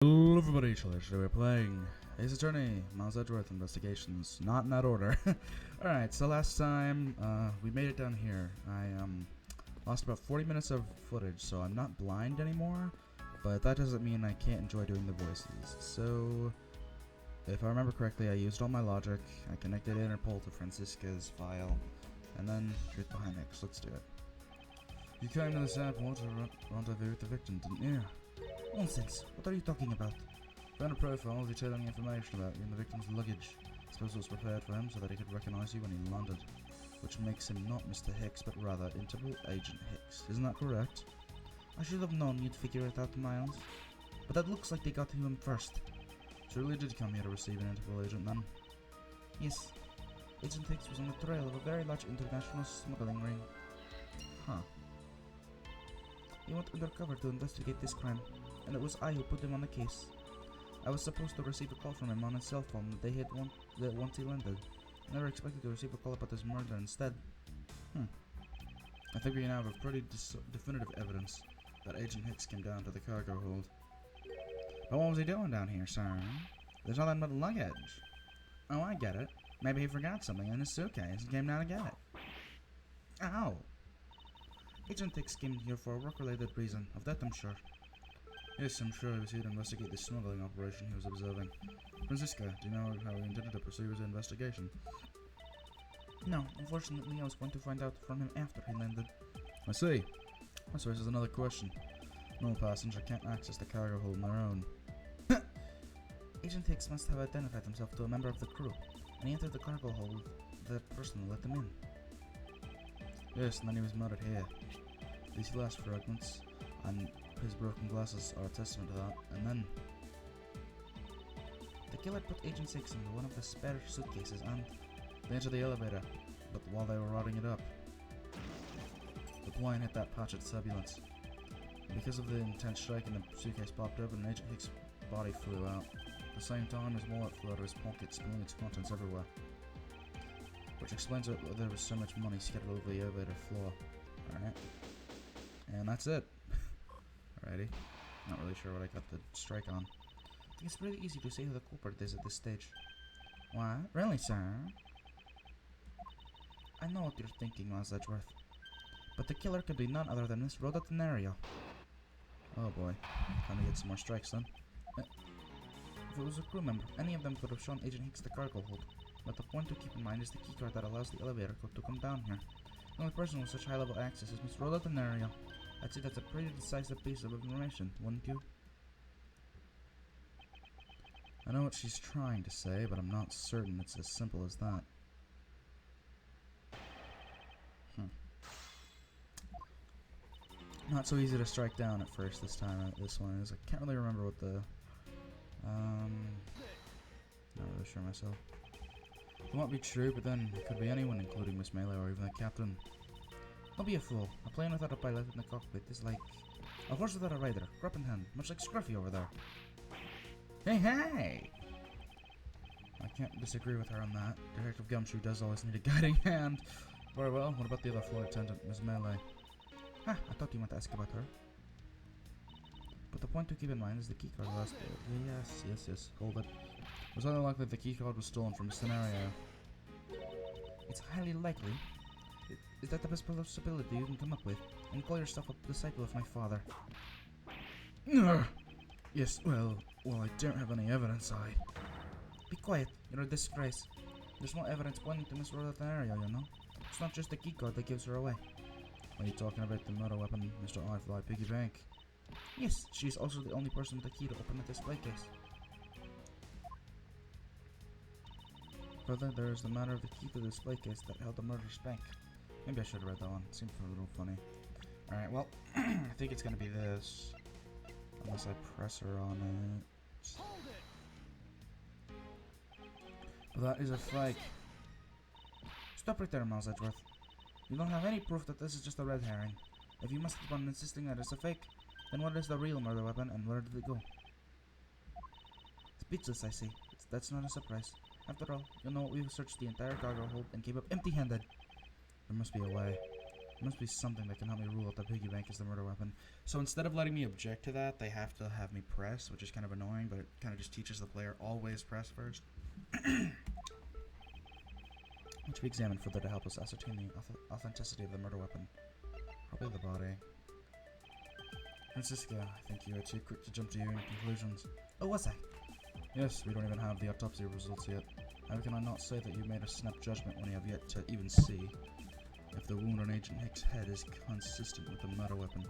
Hello everybody, today we're playing Ace Attorney, Miles Edgeworth Investigations, not in that order. Alright, so last time, we made it down here. I, lost about 40 minutes of footage, so I'm not blind anymore, but that doesn't mean I can't enjoy doing the voices. So, if I remember correctly, I used all my logic, I connected Interpol to Francisca's file, and then truth behind it, so let's do it. You came to this airport to rendezvous with the victim, didn't you? Nonsense. What are you talking about? Found a profile detailing information about you in the victim's luggage. Suppose it was prepared for him so that he could recognize you when he landed. Which makes him not Mr. Hicks, but rather Interpol Agent Hicks. Isn't that correct? I should have known you'd figure it out, Miles. But that looks like they got to him first. So really did come here to receive an Interpol agent then? Yes. Agent Hicks was on the trail of a very large international smuggling ring. Huh. He went undercover to investigate this crime, and it was I who put him on the case. I was supposed to receive a call from him on his cell phone that once he landed. I never expected to receive a call about his murder instead. I think we now have a pretty definitive evidence that Agent Hicks came down to the cargo hold. But what was he doing down here, sir? There's nothing but luggage. Oh, I get it. Maybe he forgot something in his suitcase and came down to get it. Ow! Agent Hicks came here for a work-related reason, of that I'm sure. Yes, I'm sure he was here to investigate the smuggling operation he was observing. Francisca, do you know how he intended to pursue his investigation? No, unfortunately I was going to find out from him after he landed. I see. This raises another question. No passenger can't access the cargo hold on their own. Agent Hicks must have identified himself to a member of the crew, and he entered the cargo hold the person who let him in. Yes, and then he was murdered here. These last fragments and his broken glasses are a testament to that. And then the killer put Agent Hicks into one of the spare suitcases and they entered the elevator, but while they were rodding it up, the plane hit that patch at turbulence. Because of the intense shaking, the suitcase popped open and Agent Hicks' body flew out. At the same time, his wallet flew out of his pocket, spilling its contents everywhere. Which explains why there was so much money scattered over the elevator floor. Alright. And that's it. Alrighty. Not really sure what I got the strike on. I think it's pretty easy to say who the culprit is at this stage. What? Really, sir? I know what you're thinking, Miles Edgeworth. But the killer could be none other than Miss Rhoda Tenario. Oh boy. Time to get some more strikes then. If it was a crew member, any of them could have shown Agent Hicks the cargo hold. But the point to keep in mind is the keycard that allows the elevator code to come down here. The only person with such high-level access is Miss Rhoda Tenario. I'd say that's a pretty decisive piece of information, wouldn't you? I know what she's trying to say, but I'm not certain it's as simple as that. Not so easy to strike down at first this time. This one is. I can't really remember what the... Not really sure myself. It might be true, but then it could be anyone, including Miss Melee or even the captain. Don't be a fool. A plane without a pilot in the cockpit is like a horse without a rider, crop in hand, much like Scruffy over there. Hey, hey! I can't disagree with her on that. Detective Gumshoe does always need a guiding hand. Very well, what about the other flight attendant, Miss Melee? Ha, I thought you meant to ask about her. But the point to keep in mind is the keycard last year. Yes, hold it. It was highly likely the keycard was stolen from a scenario. It's highly likely. Is that the best possibility you can come up with? And call yourself a disciple of my father? Yes, well, I don't have any evidence, Be quiet, you're a disgrace. There's no evidence pointing to Miss Rhoda Tenario, you know? It's not just the keycard that gives her away. Are you talking about the murder weapon, Mr. I-Fly Piggy Bank? Yes, she is also the only person with the key to open the display case. Further, there is the matter of the key to the display case that held the murderous bank. Maybe I should have read that one. It seemed a little funny. Alright, well, I think it's gonna be this. Unless I press her on it. But that is a fake. Stop right there, Miles Edgeworth. You don't have any proof that this is just a red herring. If you must keep on insisting that it's a fake, then what is the real murder weapon and where did it go? Speechless, I see. That's not a surprise. After all, you know we've searched the entire cargo hold and came up empty-handed. There must be a way. Must be something that can help me rule out the piggy bank as the murder weapon. So instead of letting me object to that, they have to have me press, which is kind of annoying, but it kind of just teaches the player always press first. Which we examined further to help us ascertain the authenticity of the murder weapon. Probably the body. Francisca, I think you are too quick to jump to your conclusions. Oh, was I? Yes, we don't even have the autopsy results yet. How can I not say that you made a snap judgment when you have yet to even see if the wound on Agent Hick's head is consistent with the murder weapon?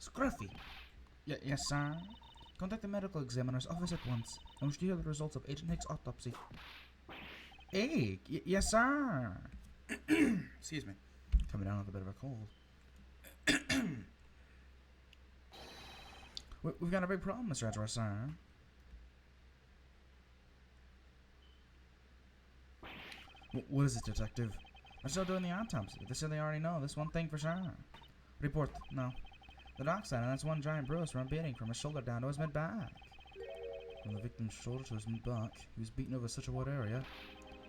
Scruffy! Yes, sir? Contact the medical examiner's office at once. I wish to hear the results of Agent Hick's autopsy. Hey! Yes, sir! Excuse me. Coming down with a bit of a cold. We've got a big problem, Mr. Edgeworth, sir. What is it, detective? They're still doing the autopsy. They said they already know this one thing for sure. Report, no. The doc said that's one giant bruise from a beating from his shoulder down to his mid-back. From the victim's shoulder to his mid-back, he was beaten over such a wide area.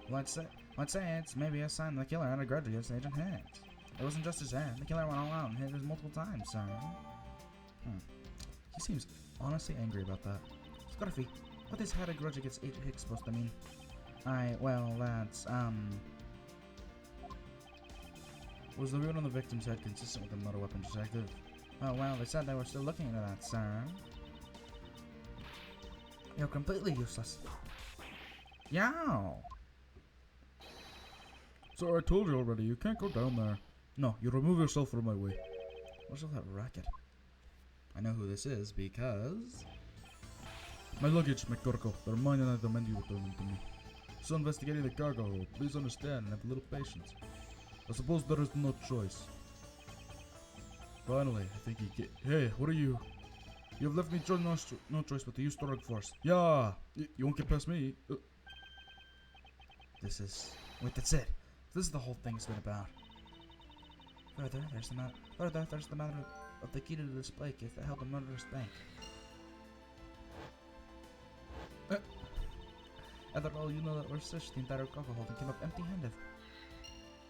Well, I'd say it's maybe a sign the killer had a grudge against Agent Hicks. It wasn't just his head. The killer went all out and hit us multiple times, sir. He seems honestly angry about that. Scruffy, what is had a grudge against Agent Hicks supposed to mean? Well, that's, Was the wound on the victim's head consistent with the murder weapon, detective? Oh, well, they said they were still looking into that, sir. You're completely useless. Yow! So I told you already, you can't go down there. No, you remove yourself from my way. What's all that racket? I know who this is because... My luggage, McGurkle. They're mine and I demand you return them to me. So investigating the cargo hold. Please understand and have a little patience. I suppose there is no choice. Finally, I think you get... Hey, what are you? You have left me no choice but to use Storag Force. Yeah! You won't get past me. This is... Wait, that's it. This is the whole thing's been about. Further, there's the matter of the key to the display case that held the murderous bank. After all, you know that we're such the entire cargo hold and came up empty-handed.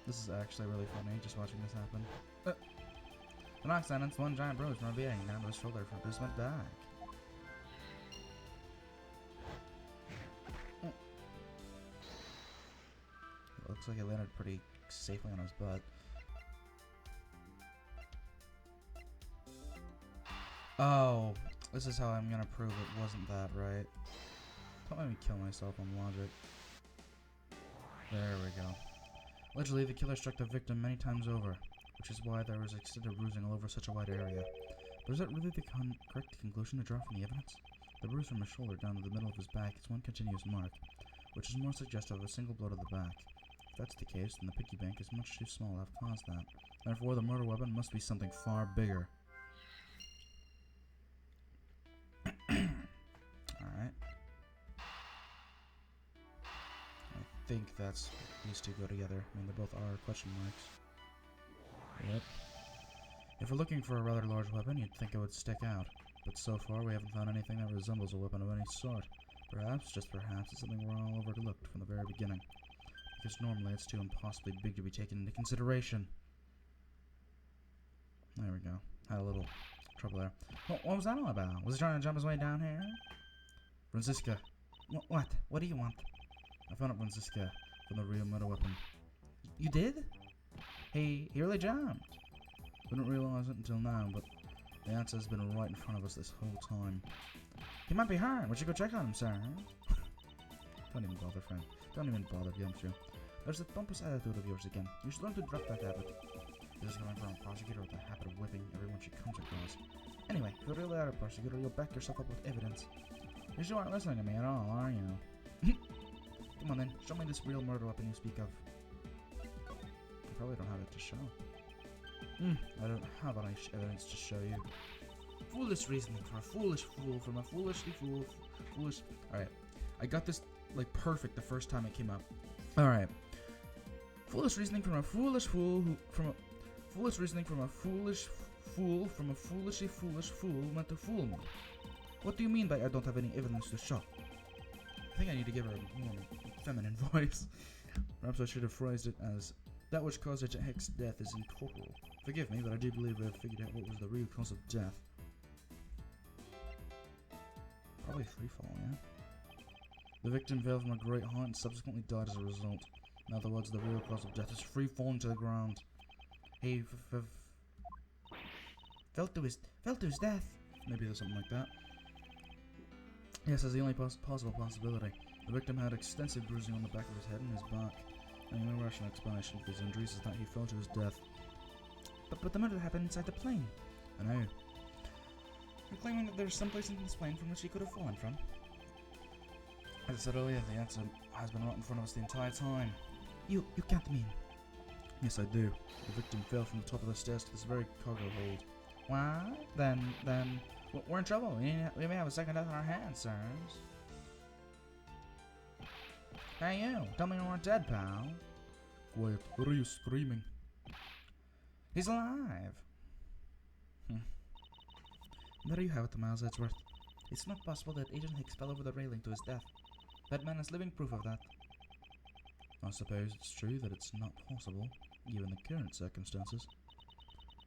This is actually really funny, just watching this happen. The knock sentence, one giant bruise from a beating down to his shoulder from his went back. It looks like it landed pretty safely on his butt. Oh, this is how I'm gonna prove it wasn't that, right? Don't let me kill myself on logic. There we go. Allegedly, the killer struck the victim many times over, which is why there was extended bruising all over such a wide area. But is that really the correct conclusion to draw from the evidence? The bruise from his shoulder down to the middle of his back is one continuous mark, which is more suggestive of a single blow to the back. If that's the case, then the piggy bank is much too small to have caused that. Therefore, the murder weapon must be something far bigger. Alright. I think that's these two go together. I mean, they both are question marks. Yep. If we're looking for a rather large weapon, you'd think it would stick out. But so far, we haven't found anything that resembles a weapon of any sort. Perhaps, just perhaps, it's something we're all overlooked from the very beginning. Because normally it's too impossibly big to be taken into consideration. There we go. Had a little trouble there. What was that all about? Was he trying to jump his way down here? Francisca. What? What do you want? I found out Francisca from the real murder weapon. You did? He really jumped. We didn't realize it until now, but the answer has been right in front of us this whole time. He might be hurt. We should go check on him, sir. Don't even bother, friend. Don't even bother, Yumshu. There's the pompous attitude of yours again. You should learn to drop that habit. This is coming from a prosecutor with a habit of whipping everyone she comes across. Anyway, if you're really a prosecutor, you'll back yourself up with evidence. You sure aren't listening to me at all, are you? Come on then, show me this real murder weapon you speak of. I probably don't have it to show. I don't have any evidence to show you. Foolish reasoning for a foolish fool from a foolishly foolish... Alright, I got this, like, perfect the first time it came up. Alright. Foolish reasoning from a foolish fool who... Foolish reasoning from a foolish fool from a foolishly foolish fool meant to fool me. What do you mean by I don't have any evidence to show? I think I need to give her a more feminine voice. Perhaps I should have phrased it as, that which caused Agent Hick's death is incorporeal. Forgive me, but I do believe I have figured out what was the real cause of death. Probably free fall, yeah? The victim fell from a great height and subsequently died as a result. In other words, the real cause of death is free falling to the ground. He fell to his death. Maybe there's something like that. Yes, that's the only possible possibility. The victim had extensive bruising on the back of his head and his back. The only rational explanation for his injuries is that he fell to his death. But the murder happened inside the plane. I know. You're claiming that there's some place in this plane from which he could have fallen from? As I said earlier, the answer has been right in front of us the entire time. You can't mean. Yes, I do. The victim fell from the top of the stairs to this very cargo hold. What? Then, we're in trouble. We may have a second death on our hands, sirs. Hey you, tell me you're dead, pal. Quiet, what are you screaming? He's alive. There you have it, Miles Edgeworth. It's not possible that Agent Hicks fell over the railing to his death. That man is living proof of that. I suppose it's true that it's not possible, given the current circumstances.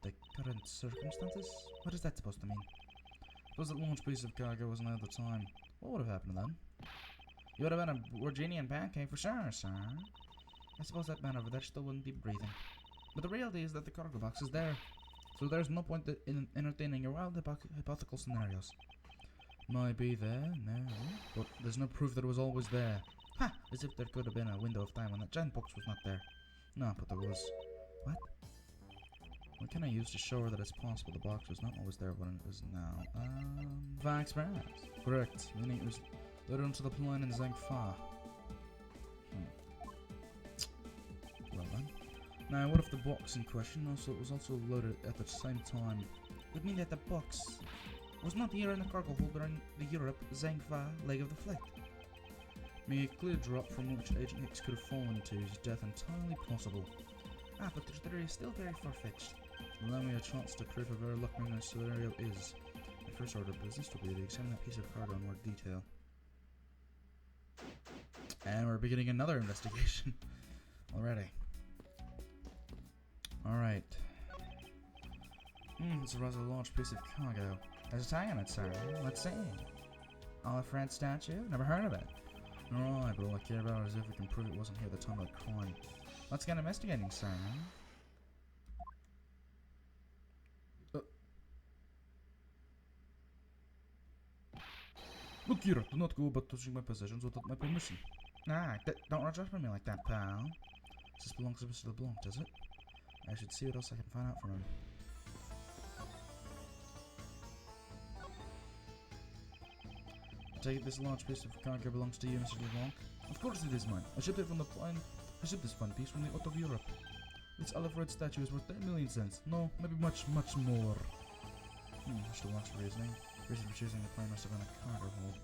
The current circumstances? What is that supposed to mean? Suppose that large piece of cargo wasn't there at the time. What would have happened then? You would have been a Virginian pancake for sure, sir. I suppose that man over there still wouldn't be breathing. But the reality is that the cargo box is there. So there's no point in entertaining your wild hypothetical scenarios. Might be there, no, but there's no proof that it was always there. Ha! As if there could have been a window of time when that giant box was not there. No, but there was. What? What can I use to show her that it's possible the box was not always there when it is now? Va Express. Correct, meaning it was loaded onto the plane in Zhangfa. Well then. Now, what if the box in question was also loaded at the same time? Would mean that the box was not here in the cargo hold during the Europe Zhangfa leg of the flight. May a clear drop from which Agent Hicks could have fallen to his death entirely possible. But the theory is still very far-fetched. Allow me a chance to prove how very likely this scenario is. My first order of business will be to examine that piece of cargo in more detail. And we're beginning another investigation already. Alright. It's a rather large piece of cargo. There's a tag on it, sir. Let's see. Oliphant statue? Never heard of it. Alright, but all I care about is if we can prove it wasn't here at the time of the crime. Let's get investigating, sir. Look here, do not go about touching my possessions without my permission. Don't rush me like that, pal. This belongs to Mr. LeBlanc, does it? I should see what else I can find out from him. I take it this large piece of cargo belongs to you, Mr. LeBlanc? Of course it is mine. I shipped it from the plane. I shipped this fine piece from the out of Europe. This olive red statue is worth 10 million cents. No, maybe much, much more. Mr. LeBlanc's reasoning. Reason for choosing the plane must have been a cargo hold.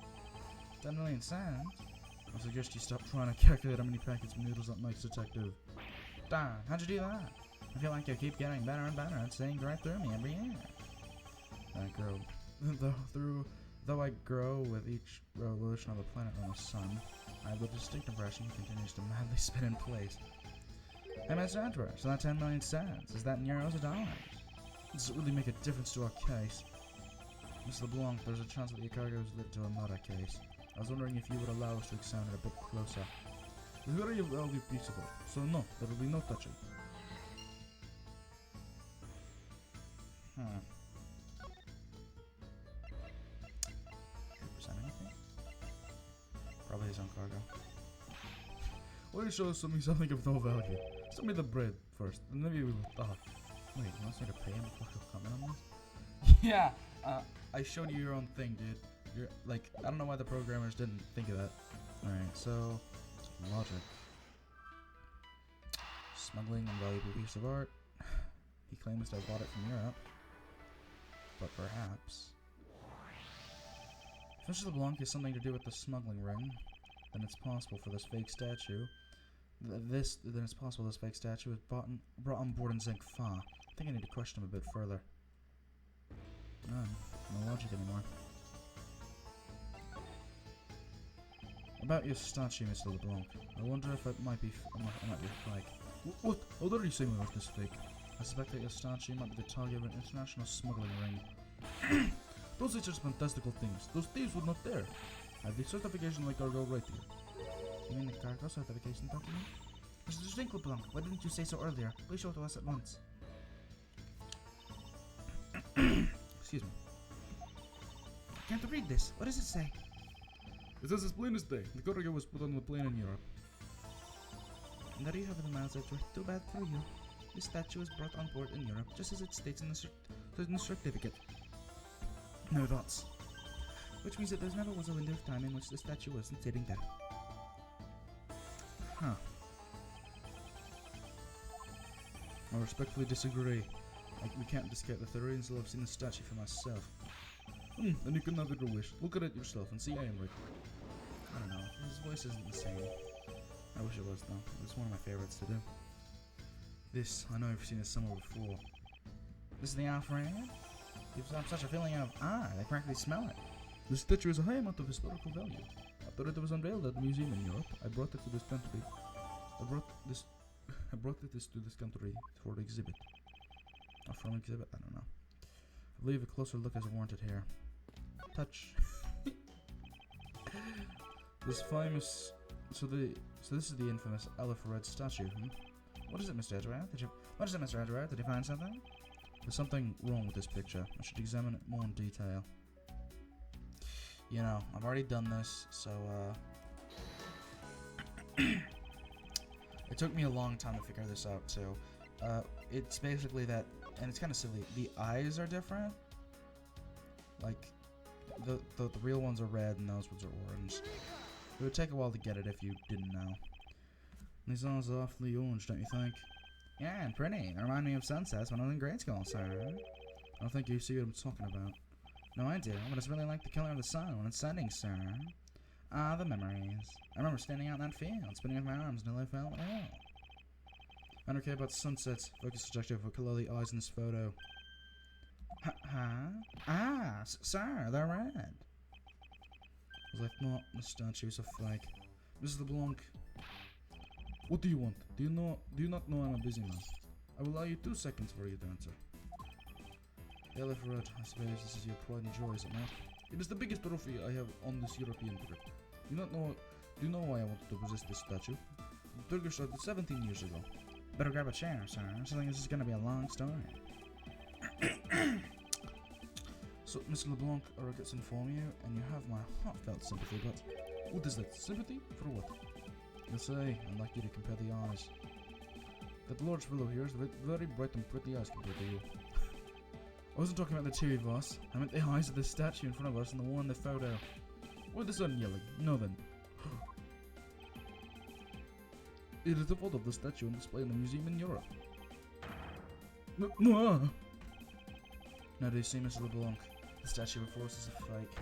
10 million cents? I suggest you stop trying to calculate how many packets of noodles that makes, detective. Don, how'd you do that? I feel like you keep getting better and better at seeing right through me every year. Though I grow with each revolution of the planet and the sun, I have the distinct impression he continues to madly spin in place. Hey, Mr. Edgeworth, so that 10 million cents, is that in euros or dollars? Does it really make a difference to our case? Mr. LeBlanc, there's a chance that your cargo is linked to a murder case. I was wondering if you would allow us to examine it a bit closer. It's very well be peaceable, so no, there will be no touching. Represent anything? Probably his own cargo. Why don't you show us something of no value? Send me the bread first, and maybe we will talk. Wait, you want me to pay him before he'll comment on this? Yeah, I showed you your own thing, dude. You're, like, I don't know why the programmers didn't think of that. Alright, so, logic. Smuggling invaluable piece of art. He claims to have bought it from Europe. But perhaps. If Mr. LeBlanc has something to do with the smuggling ring, then it's possible for this fake statue. Then it's possible this fake statue was brought on board in Zhangfa. I think I need to question him a bit further. No logic anymore. About your statue, Mr. LeBlanc. I wonder if it might be fake. What? Oh, there you say me with this fake. I suspect that your statue might be the target of an international smuggling ring. Those are just fantastical things. Those thieves would not dare. I have the certification like cargo right here. You mean the cargo certification document? Mr. Stink LeBlanc, why didn't you say so earlier? Please show it to us at once. Excuse me. I can't read this. What does it say? It says as plain as day. The cargo was put on the plane in Europe. And there you have it, Miles Edgeworth. Too bad for you. This statue was brought on board in Europe, just as it states in the certificate. No thoughts. Which means that there never was a window of time in which the statue wasn't sitting there. Huh. I respectfully disagree. We can't discount the theory until I've seen the statue for myself. Then you can have your wish. Look at it yourself and see I am right. I don't know. His voice isn't the same. I wish it was though. It's one of my favorites to do. This, I know I've seen it somewhere before. This is the Alfred? Gives off such a feeling of, I practically smell it. The statue has a high amount of historical value. After it was unveiled at the museum in Europe, I brought it to this country. I brought this to this country for the exhibit. Or from exhibit? I don't know. I believe a closer look is warranted here. Touch. This famous... So this is the infamous Alfred statue, What is it, Mr. Edgeworth? Did you find something? There's something wrong with this picture. I should examine it more in detail. You know, I've already done this, so, it took me a long time to figure this out, too. It's basically that, and it's kind of silly, the eyes are different. Like, the real ones are red and those ones are orange. It would take a while to get it if you didn't know. These eyes are awfully orange, don't you think? Yeah, and pretty. They remind me of sunsets when I was in grade school, sir. I don't think you see what I'm talking about. No, I do, but it's really like the color of the sun when it's setting, sir. Ah, the memories. I remember standing out in that field, spinning with my arms until I felt ill. I don't care about sunsets. Focus subjective. What color are the eyes in this photo? Sir, they're red. As I thought, the statues are fake. Mrs. LeBlanc, what do you want? Do you not know I'm a busy man? I will allow you 2 seconds for you to answer. Alfred, I suppose this is your pride and joy, is it not? It is the biggest trophy I have on this European trip. Do you know why I wanted to possess this statue? The Turkish started 17 years ago. Better grab a chair, sir. I think this is gonna be a long story. So, Mr. LeBlanc, I regret to inform you, and you have my heartfelt sympathy, but what is that? Sympathy? For what? You say, I'd like you to compare the eyes. That large fellow here has very bright and pretty eyes compared to you. I wasn't talking about the two of us. I meant the eyes of the statue in front of us and the one in the photo. Why the sun yelling? No then. It is the photo of the statue on display in the museum in Europe. Now do you see, Mr. LeBlanc? The statue before us is a fake.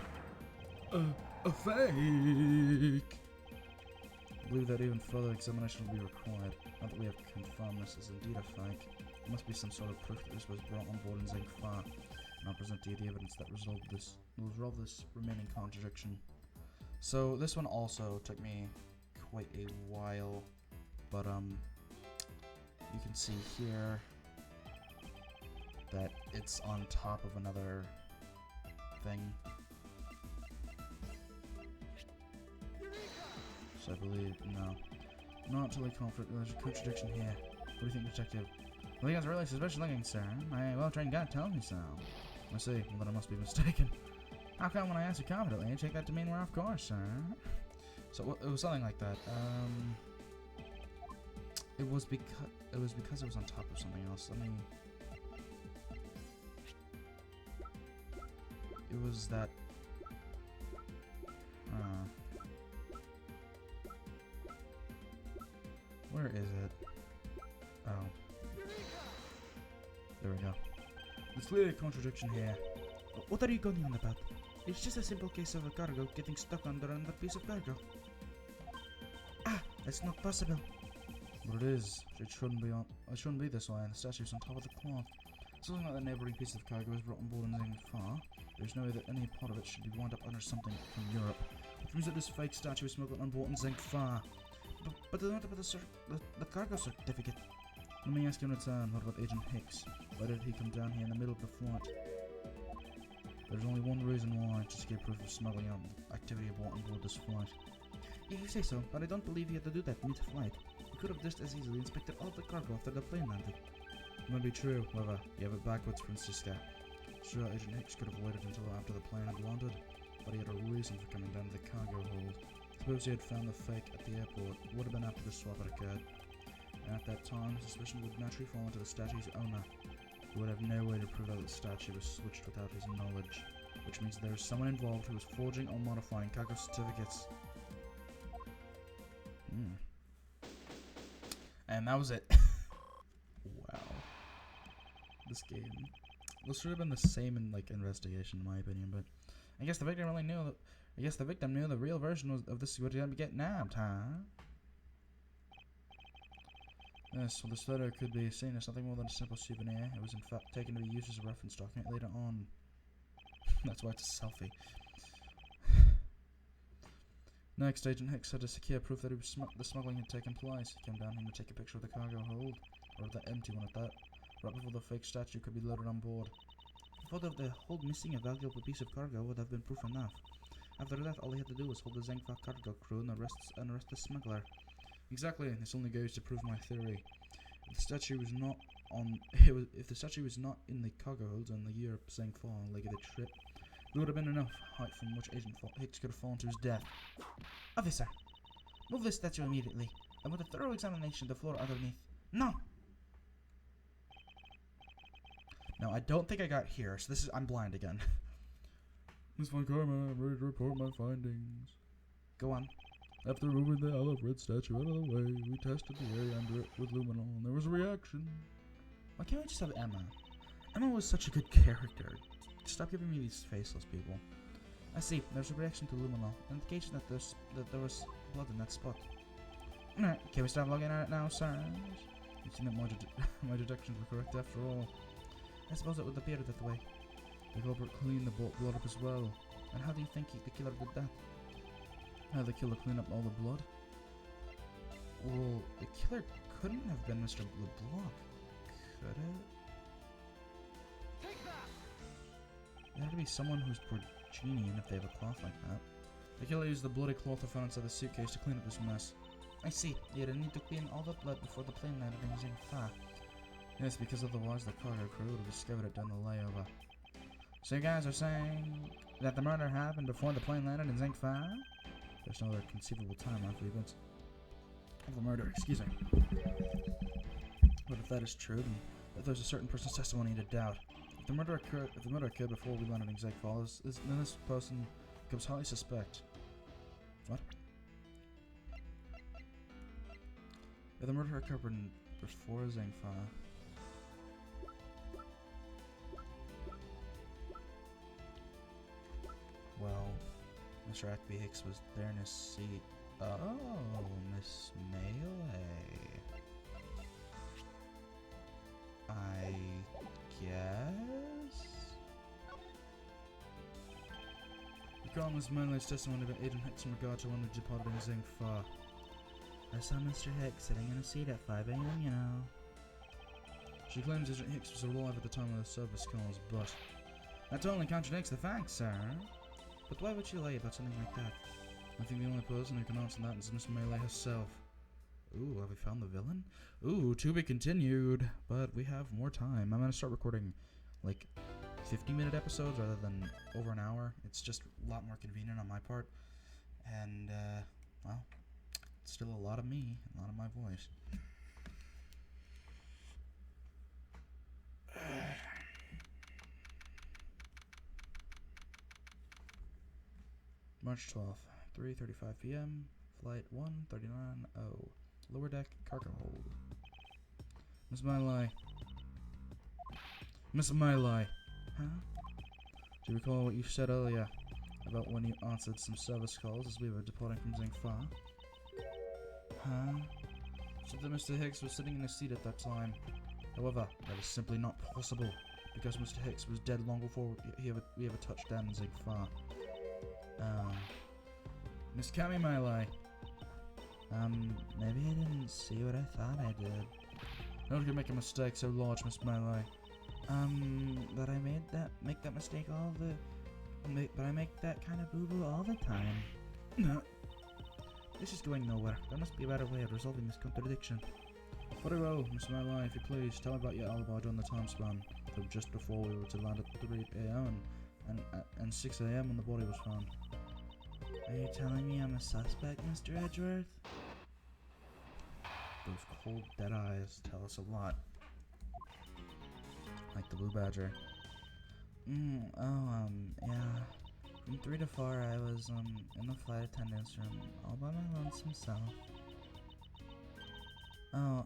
A fake! I believe that even further examination will be required. Now that we have confirmed this is indeed a fake, there must be some sort of proof that this was brought on board in Zangfar, and I'll present to you the evidence that resolve this remaining contradiction. So this one also took me quite a while, but you can see here that it's on top of another thing. So I believe, no. Not totally confident, there's a contradiction here. What do you think, detective? I think it's really suspicious looking, sir. My well-trained guide tells me so. I see, well then I must be mistaken. How come when I ask you confidently, you take that to mean we're off course, sir? So it was something like that. It was because it was on top of something else. Let me... It was that... Where is it? Oh. There we go. There's clearly a contradiction here. What are you going on about? It's just a simple case of a cargo getting stuck under another piece of cargo. That's not possible. But it is. It shouldn't be this way, and the statue's on top of the cloth. Something like the neighbouring piece of cargo was brought on board in Zingfar. There's no way that any part of it should be wound up under something from Europe. Which means that this fake statue was smuggled on board in Zingfar. But what about the cargo certificate? Let me ask you in return, what about Agent Hicks? Why did he come down here in the middle of the flight? There's only one reason why, to secure proof of smuggling activity aboard on board this flight. Yeah, you say so, but I don't believe he had to do that mid-flight. He could have just as easily inspected all the cargo after the plane landed. It might be true, however, you have it backwards, Francisca. Sure, Agent Hicks could have waited until after the plane had landed, but he had a reason for coming down to the cargo hold. Suppose he had found the fake at the airport. It would have been after the swap had occurred. And at that time, suspicion would naturally fall onto the statue's owner. He would have no way to prove that the statue was switched without his knowledge, which means there is someone involved who was forging or modifying cargo certificates. And that was it. Wow. This game. This should have been the same in like investigation, in my opinion, but I guess the victim really knew that. I guess the victim knew the real version of this would get nabbed, huh? Yes, well, this photo could be seen as nothing more than a simple souvenir. It was in fact taken to be used as a reference document later on. That's why it's a selfie. Next, Agent Hicks had to secure proof that the smuggling had taken place. He came down here to take a picture of the cargo hold, or of the empty one at that, right before the fake statue could be loaded on board. The photo of the hold missing a valuable piece of cargo would have been proof enough. After that, all he had to do was hold the Zengfa cargo crew and arrest the smuggler. Exactly, this only goes to prove my theory. If the statue was not in the cargo hold on the Europe Zengfa leg of the trip, there would have been enough height from which Agent Hicks could have fallen to his death. Officer, move this statue immediately, and with a thorough examination of the floor underneath. No! No, I don't think I got here, so I'm blind again. Miss Von Karma, I'm ready to report my findings. Go on. After moving the olive red statue out of the way, we tested the area under it with luminol, and there was a reaction. Why can't we just have Emma? Emma was such a good character. Stop giving me these faceless people. I see, there's a reaction to luminol, an indication that there was blood in that spot. Alright, can we start looking at it now, sir? You seem that my deductions were correct after all. I suppose it would appear that way. The culprit cleaned the blood up as well. And how do you think the killer did that? How did the killer clean up all the blood? Well, the killer couldn't have been Mr. LeBlanc, could it? It had to be someone who's Porcinian if they have a cloth like that. The killer used the bloody cloth I found inside the suitcase to clean up this mess. I see. You had a need to clean all the blood before the plane landed in Zingfa. Yes, because otherwise the cargo crew would have discovered it during the layover. So you guys are saying that the murder happened before the plane landed in Zingfa? There's no other conceivable timeline for the events of the murder, excuse me. But if that is true, then there's a certain person's testimony to doubt. If the murder occurred before we landed in Zingfa, then this person becomes highly suspect. What? If the murder occurred before Zingfa, well, Mr. Ackby Hicks was there in his seat. Oh, Miss Melee. I guess? Recall Miss Melee's testimony about Agent Hicks in regard to when they departed in Zingfa. I saw Mr. Hicks sitting in a seat at 5 a.m., you know. She claims Agent Hicks was alive at the time of the service calls, but that totally contradicts the facts, sir. But why would she lie about something like that? I think the only person who can answer that is Miss Melee herself. Ooh, have we found the villain? Ooh, to be continued. But we have more time. I'm gonna start recording like 50-minute episodes rather than over an hour. It's just a lot more convenient on my part. And, well, it's still a lot of me, a lot of my voice. March 12th, 3:35 p.m., flight 139.0, lower deck cargo hold. Miss Melee. Miss Melee. Huh? Do you recall what you said earlier about when you answered some service calls as we were departing from Zingfa? Huh? So that Mr. Hicks was sitting in his seat at that time. However, that is simply not possible. because Mr. Hicks was dead long before we ever touched Danzig far. Miss Cammy, my lie. Maybe I didn't see what I thought I did. Don't you make a mistake so large, Miss Malay. But I make that mistake but I make that kind of boo-boo all the time. No. This is going nowhere. There must be a better way of resolving this contradiction. Very well, Miss Malay, if you please, tell me about your alibi during the time span from just before we were to land at 3 AM and 6 AM when the body was found. Are you telling me I'm a suspect, Mr. Edgeworth? Those cold, dead eyes tell us a lot. Like the Blue Badger. Yeah. From 3 to 4, I was, in the flight attendant's room, all by my lonesome self. Yeah.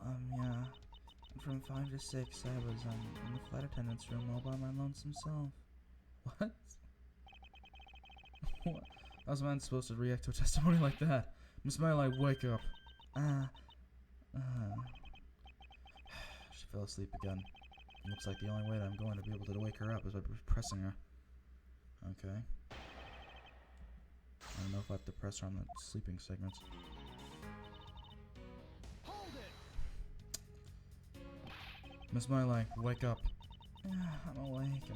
And from 5 to 6, I was, in the flight attendant's room, all by my lonesome self. What? What? How's a man supposed to react to a testimony like that? Miss Malay, wake up. She fell asleep again. Looks like the only way that I'm going to be able to wake her up is by pressing her. Okay. I don't know if I have to press her on the sleeping segments. Hold it! Miss Malay, wake up. I'm awake.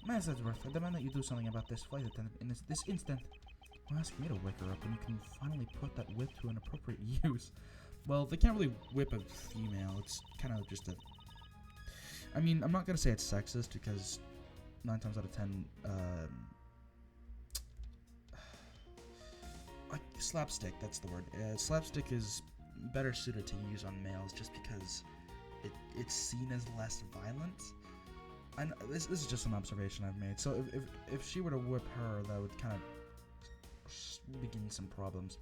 Miss Edgeworth, I demand that you do something about this flight attendant in this instant. You're asking me to wake her up when you can finally put that whip to an appropriate use. Well, they can't really whip a female. It's kind of just a... I mean, I'm not going to say it's sexist because 9 times out of 10, like slapstick, that's the word. Slapstick is better suited to use on males just because it's seen as less violent. And this is just an observation I've made. So if she were to whip her, that would kind of begin some problems.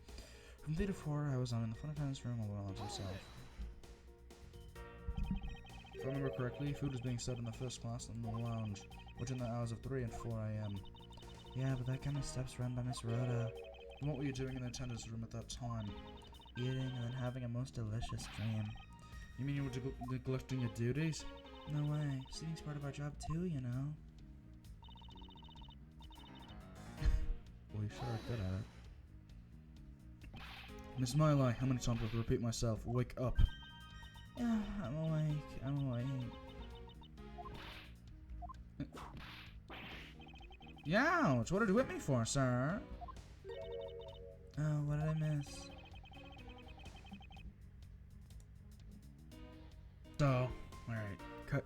From 3 to 4, I was in the front attendant's room alone by myself. If I remember correctly, food was being served in the first class in the lounge, which in the hours of 3 and 4 AM. Yeah, but that kind of stuff's run by Miss Rhoda. And what were you doing in the attendant's room at that time? Eating and then having a most delicious dream. You mean you were neglecting your duties? No way. Sleeping's part of our job too, you know. Well, you sure are good at it. Miss Miley, how many times do I have to repeat myself? Wake up. Yeah, I'm awake. Youch, what did you whip me for, sir? Oh, what did I miss? So, alright,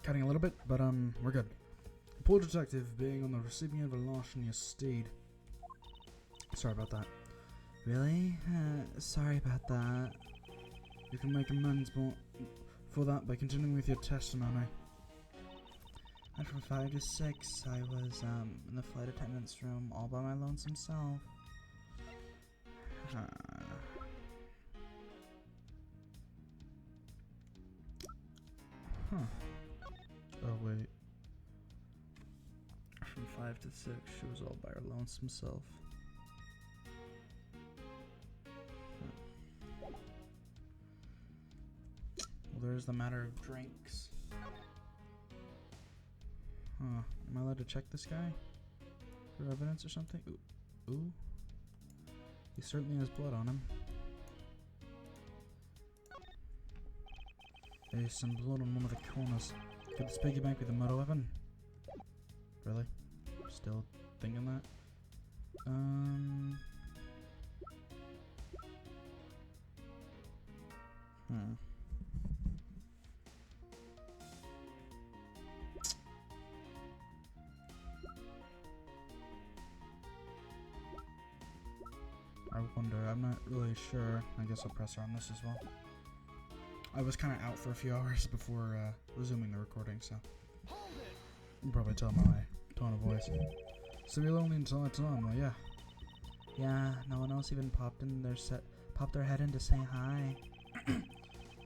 cutting a little bit, but we're good. Poor detective being on the receiving end of a larceny steed. Sorry about that. Really? Sorry about that. You can make amends for that by continuing with your testimony. And from 5 to 6, I was in the flight attendant's room all by my lonesome self. Huh. Oh, wait. From 5 to 6, she was all by her lonesome self. Well, there's the matter of drinks. Huh. Am I allowed to check this guy? For evidence or something? Ooh. Ooh. He certainly has blood on him. There's some blood on one of the corners. Could this piggy bank with a murder weapon? Really? Still thinking that? I wonder, I'm not really sure. I guess I'll press her on this as well. I was kind of out for a few hours before resuming the recording, so you can probably tell my tone of voice. So you're lonely until it's on, well, yeah. Yeah, no one else even popped their head in to say hi.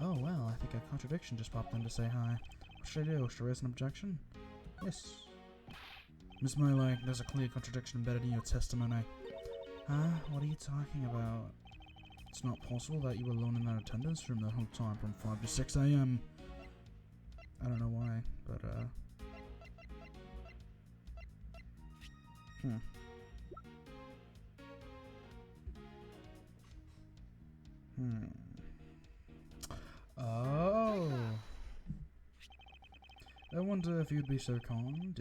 Oh well, I think a contradiction just popped in to say hi. What should I do? Should I raise an objection? Yes. Miss Miley, there's a clear contradiction embedded in your testimony. Huh? What are you talking about? It's not possible that you were alone in that attendance room the whole time from 5 to 6 AM. I don't know why, but Oh. I wonder if you'd be so kind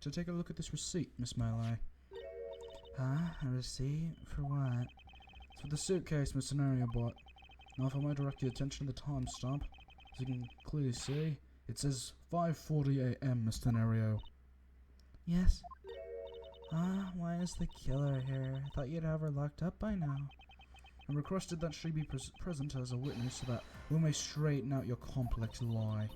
to take a look at this receipt, Miss Melee. Huh? A receipt? For what? It's for the suitcase Miss Scenario bought. Now if I might direct your attention to the timestamp, as you can clearly see, it says 5:40 a.m. Miss Scenario. Yes? Why is the killer here? I thought you'd have her locked up by now. I requested that she be present as a witness so that we may straighten out your complex lie.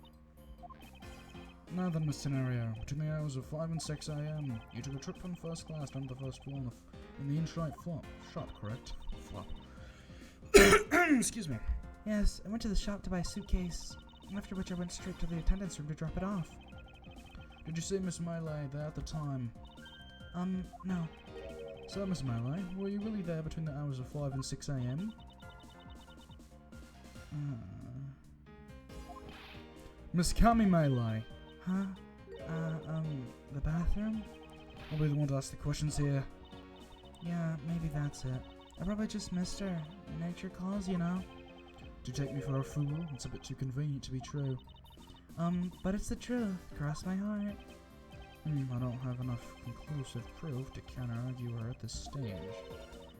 Now then, Miss Scenario, between the hours of 5 and 6 a.m., you took a trip from first class down to the first floor in the in-shot shop, correct? Flop. Excuse me. Yes, I went to the shop to buy a suitcase, after which I went straight to the attendance room to drop it off. Did you see Miss Melee there at the time? No. So, Miss Melee, were you really there between the hours of 5 and 6 a.m.? Miss Cami Melee. Huh? The bathroom? I'll be the one to ask the questions here. Yeah, maybe that's it. I probably just missed her. Nature calls, you know. Do you take me for a fool? It's a bit too convenient to be true. But it's the truth. Cross my heart. I don't have enough conclusive proof to counter-argue her at this stage.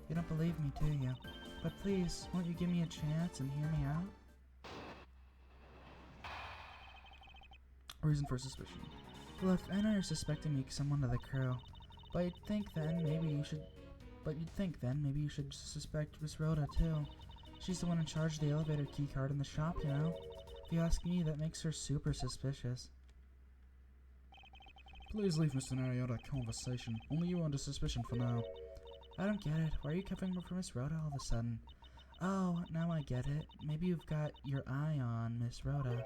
You don't believe me, do you? But please, won't you give me a chance and hear me out? Reason for suspicion. Look, I know you're suspecting me because I'm one of the crew. But you'd think then maybe you should suspect Miss Rhoda too. She's the one in charge of the elevator key card in the shop, you know? If you ask me, that makes her super suspicious. Please leave Miss Scenario out of conversation. Only you are under suspicion for now. I don't get it. Why are you covering for Miss Rhoda all of a sudden? Oh, now I get it. Maybe you've got your eye on Miss Rhoda.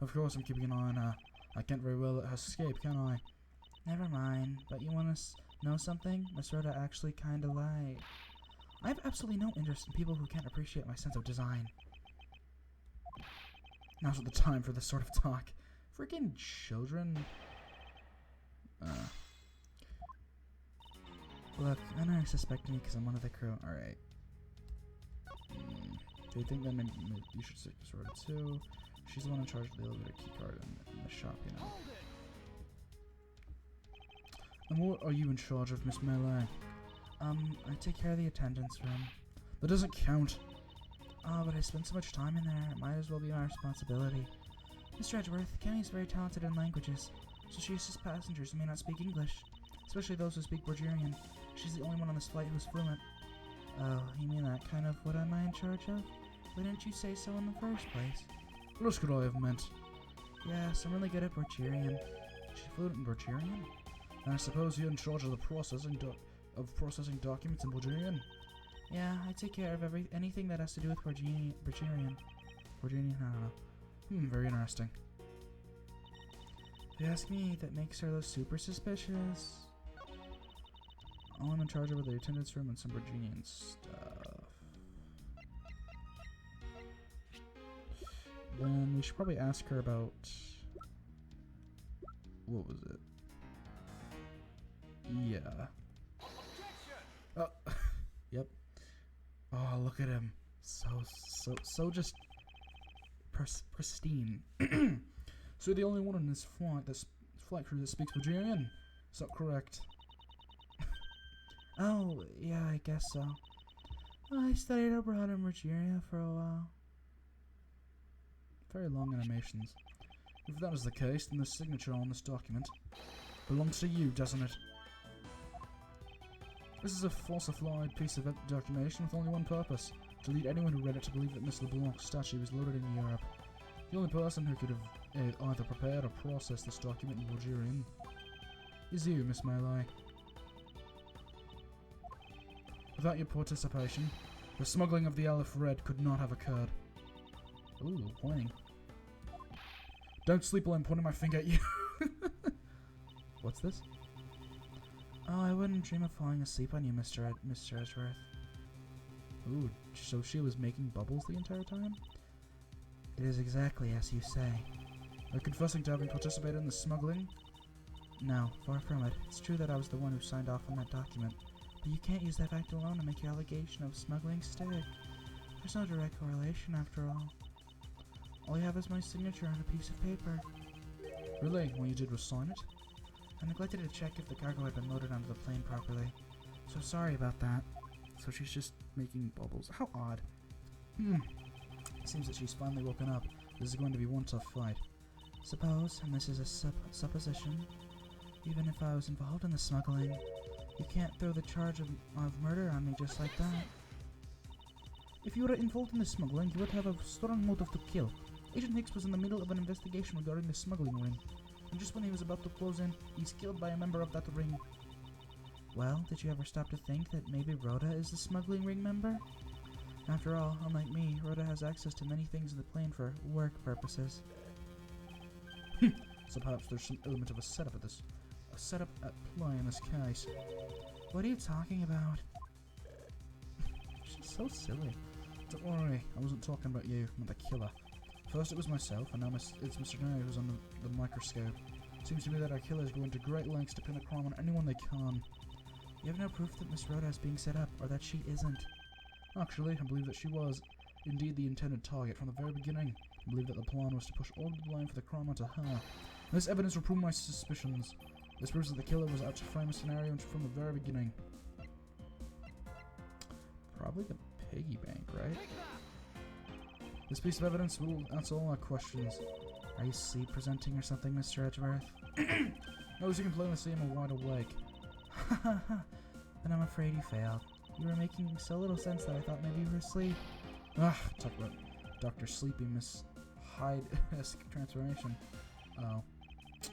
Of course I'm keeping an eye on her. I can't very well let her escape, can I? Never mind. But you want to know something? Miss Rhoda actually kinda lied. I have absolutely no interest in people who can't appreciate my sense of design. Now's not the time for this sort of talk. Freaking children. Look, I know you're suspecting me because I'm one of the crew. Alright. Do you think that maybe you should stick to Rhoda too? She's the one in charge of the elevator keycard in the shop, you know. And what are you in charge of, Miss Melee? I take care of the attendance room. That doesn't count. Oh, but I spend so much time in there, it might as well be my responsibility. Mr. Edgeworth, Kenny is very talented in languages, so she assists passengers who may not speak English, especially those who speak Bulgarian. She's the only one on this flight who's fluent. Oh, you mean that kind of what am I in charge of? Why didn't you say so in the first place? What else could I have meant? Yes, I'm really good at Bulgarian. She's fluent in Bulgarian? And I suppose you're in charge of the processing documents in Bulgarian? Yeah, I take care of anything that has to do with Bulgarian. Bulgarian, I don't know. Very interesting. If you ask me, that makes her look super suspicious. All I'm in charge of are the attendance room and some Bulgarian stuff. Then we should probably ask her about... What was it? Yeah. Oh, yep. Oh, look at him. So just pristine. So you're the only one in this flight crew that speaks Bulgarian? Is that correct? Oh, yeah, I guess so. I studied abroad in Bulgaria for a while. Very long animations. If that is the case, then the signature on this document belongs to you, doesn't it? This is a falsified piece of documentation with only one purpose: to lead anyone who read it to believe that Miss LeBlanc's statue was loaded in Europe. The only person who could have either prepared or processed this document in Bulgarian is you, Miss Melee. Without your participation, the smuggling of the Aleph Red could not have occurred. Ooh, pointing. Don't sleep while I'm pointing my finger at you. What's this? Oh, I wouldn't dream of falling asleep on you, Mr. Edgeworth. Ooh, so she was making bubbles the entire time? It is exactly as you say. Are you confessing to having participated in the smuggling? No, far from it. It's true that I was the one who signed off on that document, but you can't use that fact alone to make your allegation of smuggling stick. There's no direct correlation, after all. All you have is my signature on a piece of paper. Really? All you did was sign it? I neglected to check if the cargo had been loaded onto the plane properly. So sorry about that. So she's just making bubbles. How odd. Seems that she's finally woken up. This is going to be one tough fight. Suppose, and this is a supposition, even if I was involved in the smuggling, you can't throw the charge of murder on me just like that. If you were involved in the smuggling, you would have a strong motive to kill. Agent Hicks was in the middle of an investigation regarding the smuggling ring, and just when he was about to close in, he's killed by a member of that ring. Well, did you ever stop to think that maybe Rhoda is the smuggling ring member? After all, unlike me, Rhoda has access to many things in the plane for work purposes. So perhaps there's some element of a setup at play in this case. What are you talking about? She's so silly. Don't worry, I wasn't talking about you, I'm the killer. First it was myself, and now it's Mr. Doe who's on the microscope. Seems to me that our killers go into great lengths to pin a crime on anyone they can. You have no proof that Miss Rhoda is being set up, or that she isn't. Actually, I believe that she was indeed the intended target from the very beginning. I believe that the plan was to push all the blame for the crime onto her. This evidence will prove my suspicions. This proves that the killer was out to frame a scenario from the very beginning. Probably the piggy bank, right? This piece of evidence will answer all our questions. Are you sleep presenting or something, Mr. Edgeworth? No, as you can plainly see, I'm wide awake. Then I'm afraid you failed. You were making so little sense that I thought maybe you were asleep. Talk about Dr. Sleepy Miss Hyde-esque transformation. Oh.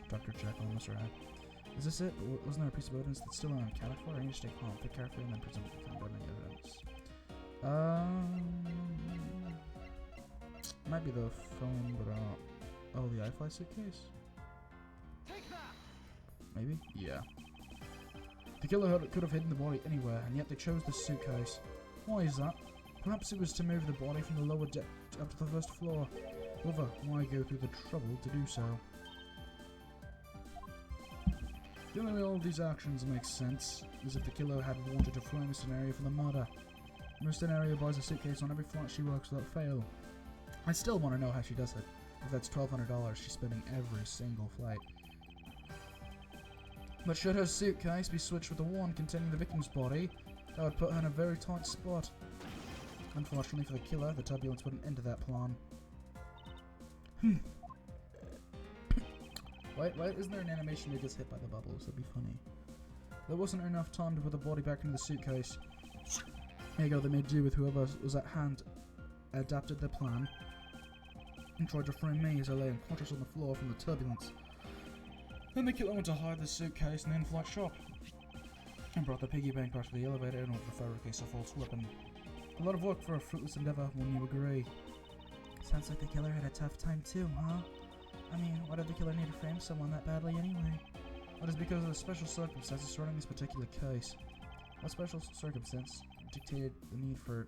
Dr. Jekyll and Mr. Hyde. Is this it? Wasn't there a piece of evidence that's still unaccounted for? I need to stay calm, think carefully, and then present the condemning evidence. Might be the phone, but oh, the iFly suitcase? Maybe? Yeah. The killer could have hidden the body anywhere, and yet they chose the suitcase. Why is that? Perhaps it was to move the body from the lower deck up to the first floor. However, why go through the trouble to do so? The only way all of these actions make sense is if the killer had wanted to frame a scenario for the murder. Miss Scenario buys a suitcase on every flight she works without fail. I still want to know how she does it. If that's $1,200 she's spending every single flight. But should her suitcase be switched with the one containing the victim's body, that would put her in a very tight spot. Unfortunately for the killer, the turbulence put an end to that plan. Wait, isn't there an animation where he gets hit by the bubbles? That'd be funny. There wasn't enough time to put the body back into the suitcase. Here you go, they made do with whoever was at hand, adapted their plan, and tried to frame me as I lay unconscious on the floor from the turbulence. Then the killer went to hide the suitcase in the in-flight shop, and brought the piggy bank back to the elevator in order to fabricate a false weapon. A lot of work for a fruitless endeavor, wouldn't you agree? Sounds like the killer had a tough time too, huh? I mean, why did the killer need to frame someone that badly anyway? That is because of the special circumstances surrounding this particular case. What special circumstance dictated the need for,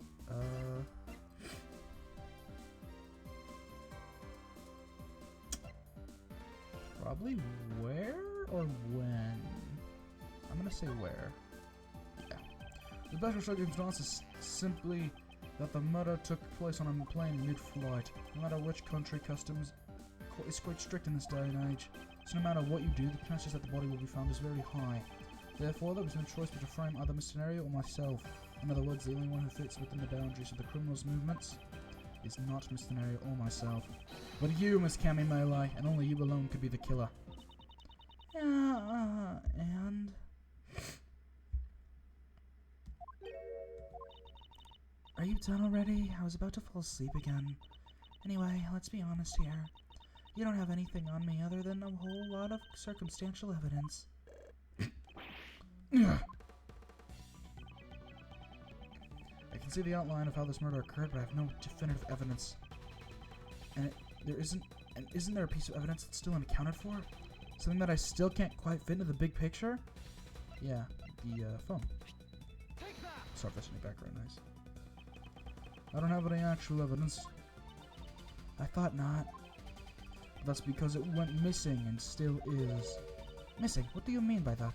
probably where or when? I'm gonna say where. Yeah. The special circumstance is simply that the murder took place on a plane mid-flight. No matter which country, customs is quite strict in this day and age. So no matter what you do, the chances that the body will be found is very high. Therefore, there was no choice but to frame either Mr. Scenario or myself. In other words, the only one who fits within the boundaries of the criminal's movements is not Mr. Scenario or myself, but you, Miss Cammy Melee, and only you alone could be the killer. And... Are you done already? I was about to fall asleep again. Anyway, let's be honest here. You don't have anything on me other than a whole lot of circumstantial evidence. I can see the outline of how this murder occurred, but I have no definitive evidence. And isn't there a piece of evidence that's still unaccounted for? Something that I still can't quite fit into the big picture? Yeah, the phone. Sorry if that's in the background noise. I don't have any actual evidence. I thought not. But that's because it went missing and still is. Missing? What do you mean by that?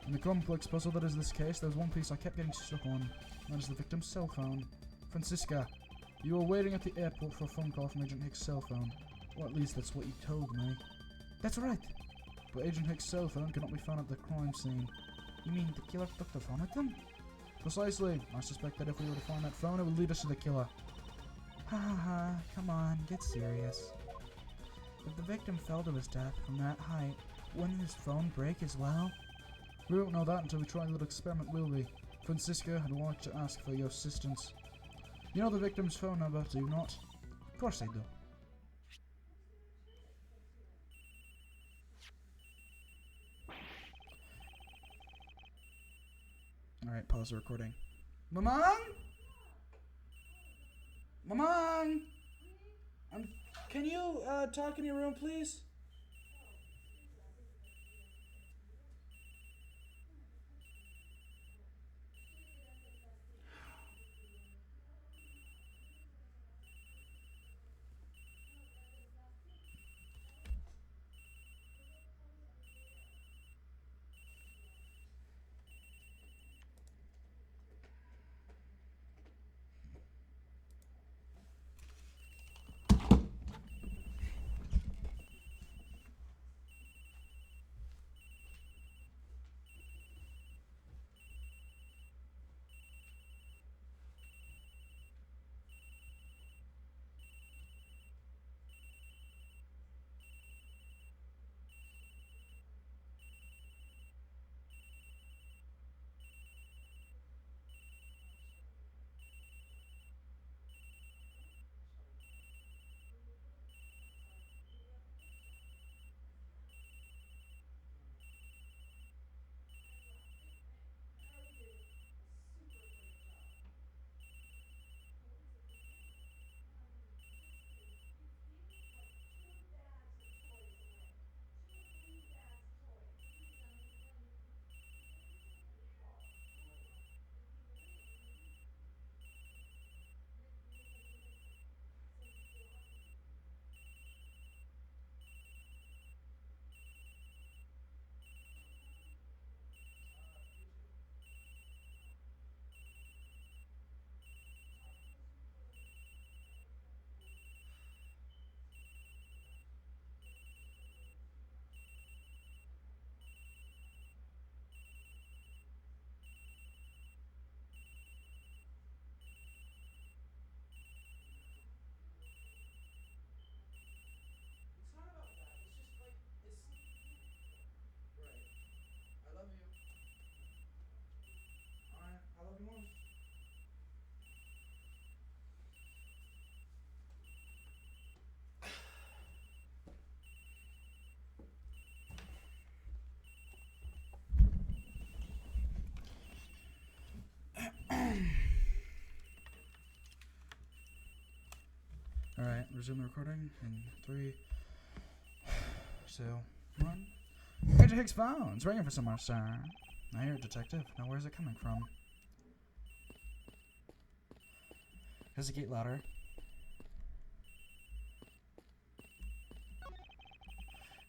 In the complex puzzle that is this case, there's one piece I kept getting stuck on. That is the victim's cell phone. Francisca, you were waiting at the airport for a phone call from Agent Hicks' cell phone. Or at least that's what you told me. That's right. But Agent Hicks' cell phone cannot be found at the crime scene. You mean the killer took the phone with them? Precisely. I suspect that if we were to find that phone, it would lead us to the killer. Ha ha ha. Come on, get serious. If the victim fell to his death from that height, wouldn't his phone break as well? We won't know that until we try a little experiment, will we? Francisca, I'd like to ask for your assistance. You know the victim's phone number, do you not? Of course I do. Alright, pause the recording. Mamang? Mamang? Can you talk in your room, please? Alright, resume the recording in 3, 2, 1. Agent Hicks' phone. It's ringing for somewhere, sir. I hear it, detective. Now where's it coming from? Has the gate louder?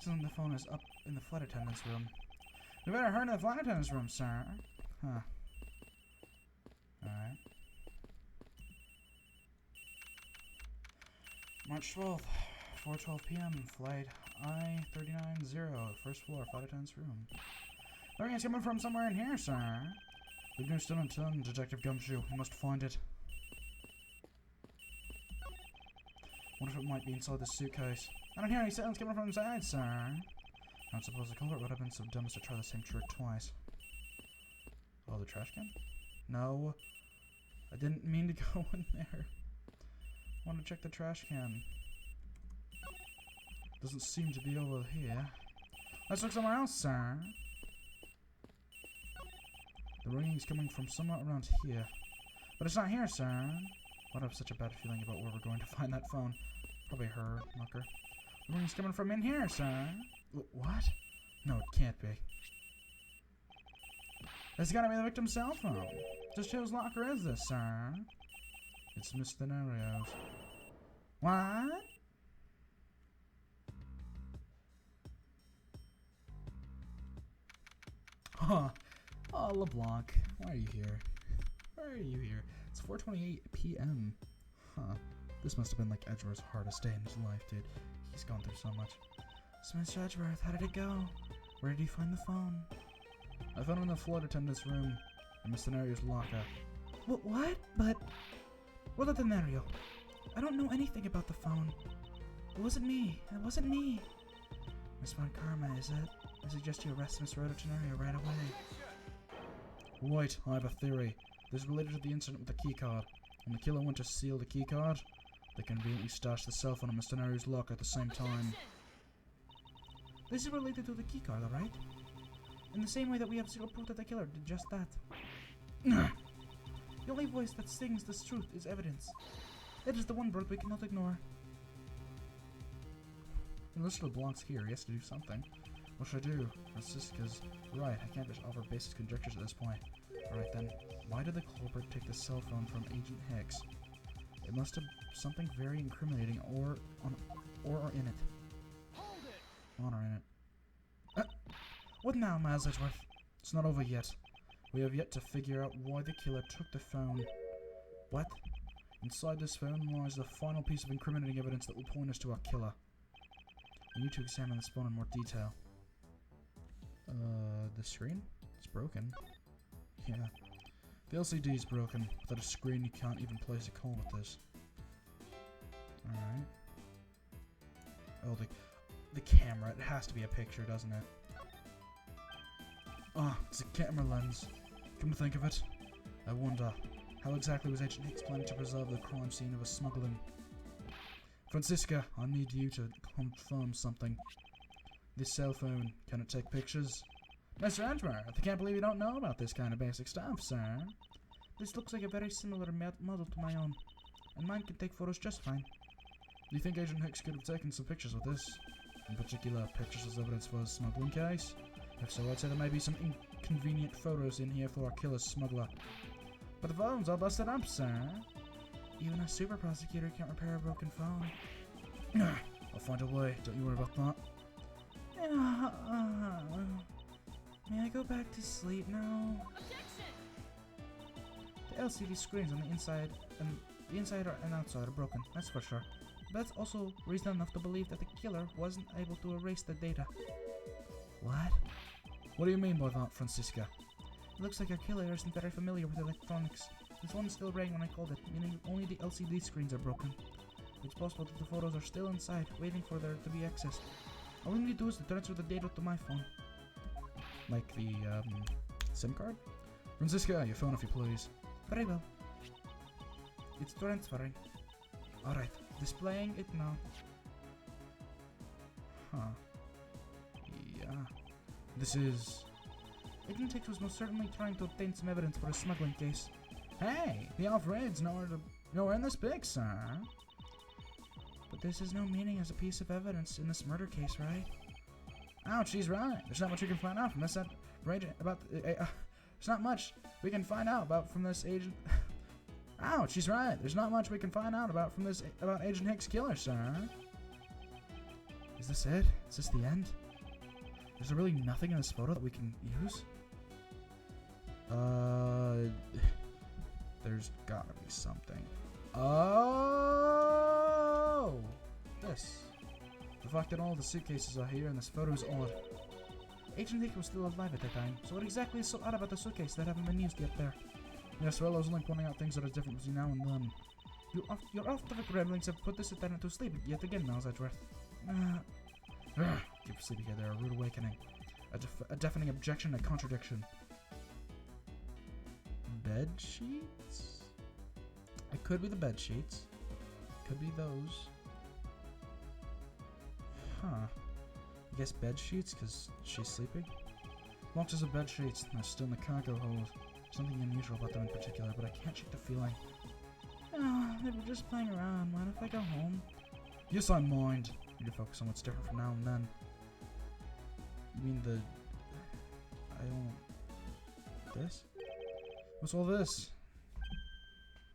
Sounds like the phone is up in the flight attendant's room. We better hurry to the flight attendant's room, sir. Huh. Alright. March 12th, 4:12 p.m. Flight I-390, first floor, flight attendant's room. The ring is coming from somewhere in here, sir. Leave no stone unturned, Detective Gumshoe. We must find it. What if it might be inside this suitcase? I don't hear any sounds coming from inside, sir. I don't suppose the culprit would have been so dumb as to try the same trick twice. Oh, the trash can? No. I didn't mean to go in there. I want to check the trash can. Doesn't seem to be over here. Let's look somewhere else, sir. The ringing's coming from somewhere around here. But it's not here, sir. Why do I have such a bad feeling about where we're going to find that phone? Probably her, mucker. The ringing's coming from in here, sir. What? No, it can't be. It's gotta be the victim's cell phone. Just whose locker is this, sir? It's Miss Scenarios. What? Huh. Oh, LeBlanc. Why are you here? Why are you here? It's 4:28 p.m. Huh. This must have been like Edgeworth's hardest day in his life, dude. He's gone through so much. So, Mr. Edgeworth, how did it go? Where did you find the phone? I found it in the flight attendant's room in Miss Tenario's locker. What? But... What Tenario? I don't know anything about the phone. It wasn't me. It wasn't me. Miss Von Karma, is it? I suggest you arrest Miss Rhoda Tenario right away. Wait, I have a theory. This is related to the incident with the keycard. When the killer went to steal the keycard, they conveniently stashed the cell phone in Miss Tenario's locker at the same time. This is related to the keycard, alright? In the same way that we have zero proof that the killer did just that. The only voice that sings this truth is evidence. It is the one word we cannot ignore. Unless LeBlanc's here, he has to do something. What should I do? Francisca's right, I can't just offer basic conjectures at this point. Alright then, why did the culprit take the cell phone from Agent Hicks? It must have something very incriminating or in it. On or in it. What now, Miles Edgeworth? It's not over yet. We have yet to figure out why the killer took the phone. What? Inside this phone lies the final piece of incriminating evidence that will point us to our killer. We need to examine this phone in more detail. The screen? It's broken. Yeah. The LCD is broken. Without a screen, you can't even place a call with this. Alright. Oh, the camera. It has to be a picture, doesn't it? Ah, it's a camera lens. Come to think of it, I wonder, how exactly was Agent Hicks planning to preserve the crime scene of a smuggling? Francisca, I need you to confirm something. This cell phone, can it take pictures? Mr. Edgeworth, I can't believe you don't know about this kind of basic stuff, sir. This looks like a very similar model to my own, and mine can take photos just fine. Do you think Agent Hicks could have taken some pictures with this? In particular, pictures as evidence for his smuggling case? If so, I'd say there may be some inconvenient photos in here for our killer smuggler. But the phone's all busted up, sir. Even a super prosecutor can't repair a broken phone. I'll find a way, don't you worry about that. May I go back to sleep now? The LCD screens on the inside and outside are broken, that's for sure. But that's also reason enough to believe that the killer wasn't able to erase the data. What? What do you mean by that, Francisca? It looks like our killer isn't very familiar with electronics. His phone still rang when I called it, meaning only the LCD screens are broken. It's possible that the photos are still inside, waiting for there to be accessed. All we need to do is to transfer the data to my phone. Like the, SIM card? Francisca, your phone if you please. Very well. It's transferring. Alright, displaying it now. Huh. Yeah. This is... Agent Hicks was most certainly trying to obtain some evidence for a smuggling case. Hey, the Alfred's nowhere in this big, sir. But this has no meaning as a piece of evidence in this murder case, right? Ouch, she's right. There's not much we can find out from this there's not much we can find out about from this agent. Ouch, she's right. There's not much we can find out about Agent Hicks' killer, sir. Is this it? Is this the end? Is there really nothing in this photo that we can use? There's gotta be something. Oh! This. The fact that all the suitcases are here and this photo is odd. Agent Hicks was still alive at the time, so what exactly is so odd about the suitcase that haven't been used yet there? Yes, well, I was only pointing out things that are different between now and then. Your off-topic ramblings have put this attendant to sleep yet again, Miles Edgeworth. Keep sleeping here, they're a rude awakening. A deafening objection, a contradiction. Bed sheets? It could be the bed sheets. Could be those. Huh. I guess bed sheets, because she's sleeping? Boxes of bed sheets, and they're still in the cargo hold. Something unusual about them in particular, but I can't shake the feeling. Oh, they were just playing around. Mind if I go home? Yes, I mind. Need to focus on what's different from now and then. You mean the... I don't... This? What's all this?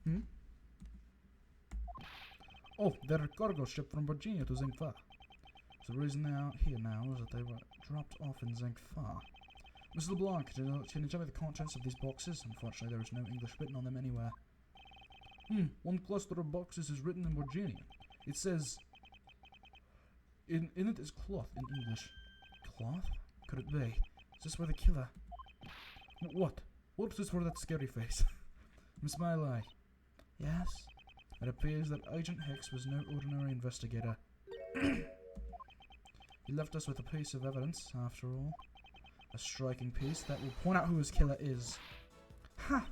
Hmm? Oh, they're a cargo ship from Virginia to Zingfa. So the reason they're out here now is that they were dropped off in Zingfa. Mr. LeBlanc, can you tell me the contents of these boxes? Unfortunately, there is no English written on them anywhere. One cluster of boxes is written in Virginia. It says... In it is cloth in English. Cloth? Could it be? Is this where the killer... What? What is this for that scary face? Miss Miley. Yes? It appears that Agent Hicks was no ordinary investigator. He left us with a piece of evidence, after all. A striking piece that will point out who his killer is. Ha!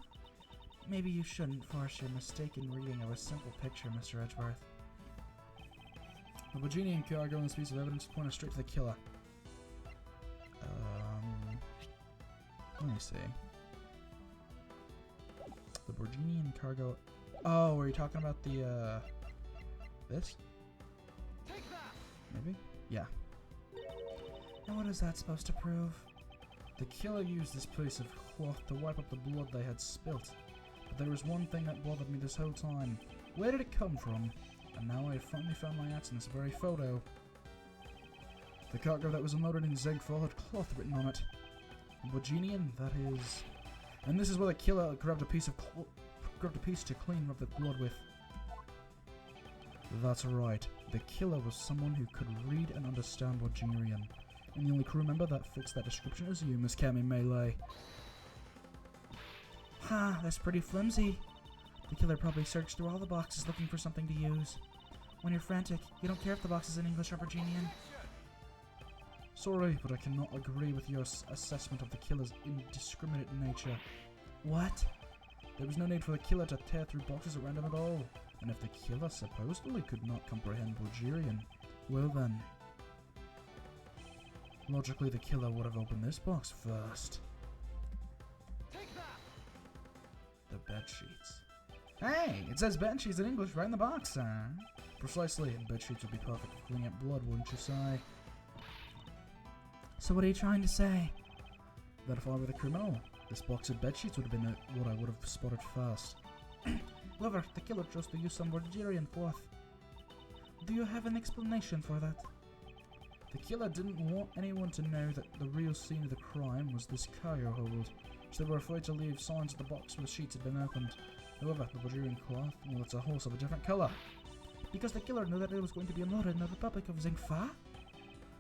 Maybe you shouldn't force your mistaken reading of a simple picture, Mr. Edgeworth. The Virginian cargo and this piece of evidence point us straight to the killer. Let me see. The Virginian cargo... Oh, are you talking about the, this? Take that! Maybe? Yeah. And what is that supposed to prove? The killer used this piece of cloth to wipe up the blood they had spilt. But there was one thing that bothered me this whole time. Where did it come from? And now I have finally found my answer in this very photo. The cargo that was unloaded in Zegfall had cloth written on it. Virginian, that is... And this is where the killer grabbed a piece to clean up the blood with. That's right. The killer was someone who could read and understand Virginian. And the only crew member that fits that description is you, Miss Cammy Melee. Ha, that's pretty flimsy. The killer probably searched through all the boxes looking for something to use. When you're frantic, you don't care if the box is in English or Virginian. Sorry, but I cannot agree with your assessment of the killer's indiscriminate nature. What? There was no need for the killer to tear through boxes at random at all. And if the killer supposedly could not comprehend Bulgarian, well then... Logically, the killer would have opened this box first. Take that! The bed sheets. Hey, it says bed sheets in English right in the box, sir. Precisely, and bed sheets would be perfect for cleaning up blood, wouldn't you say? So what are you trying to say? That if I were the criminal, this box of bed sheets would have been what I would have spotted first. However, the killer chose to use some Bulgarian cloth. Do you have an explanation for that? The killer didn't want anyone to know that the real scene of the crime was this cargo hold, so they were afraid to leave signs that the box with the sheets had been opened. However, the Bulgarian cloth, well, it's a horse of a different colour. Because the killer knew that it was going to be unloaded in the Republic of Zingfa?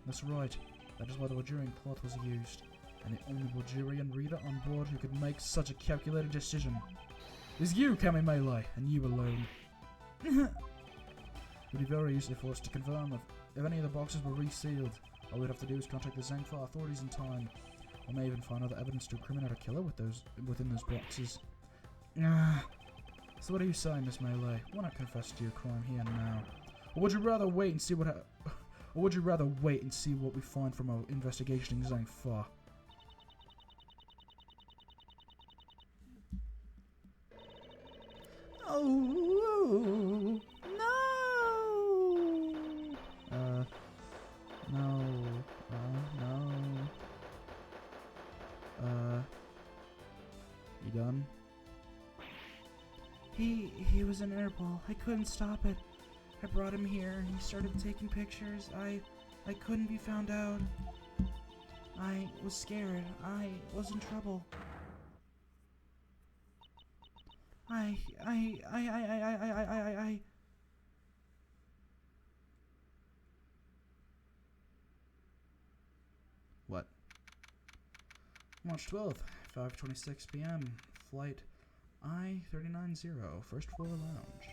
That's right. That is why the Bulgarian cloth was used, and the only Bulgarian reader on board who could make such a calculated decision is you, Kami Melee, and you alone. It would be very easy for us to confirm if any of the boxes were resealed. All we'd have to do is contact the Zangfa authorities in time. We may even find other evidence to incriminate a killer within those boxes. So what are you saying, Miss Melee? Why not confess to your crime here and now? Or would you rather wait and see what we find from our investigation in Zangfa? Oh no! You done? He was an airball. I couldn't stop it. I brought him here and he started taking pictures. I couldn't be found out. I was scared. I was in trouble. I What? March 12th, 5:26 p.m. Flight I-390, first floor lounge.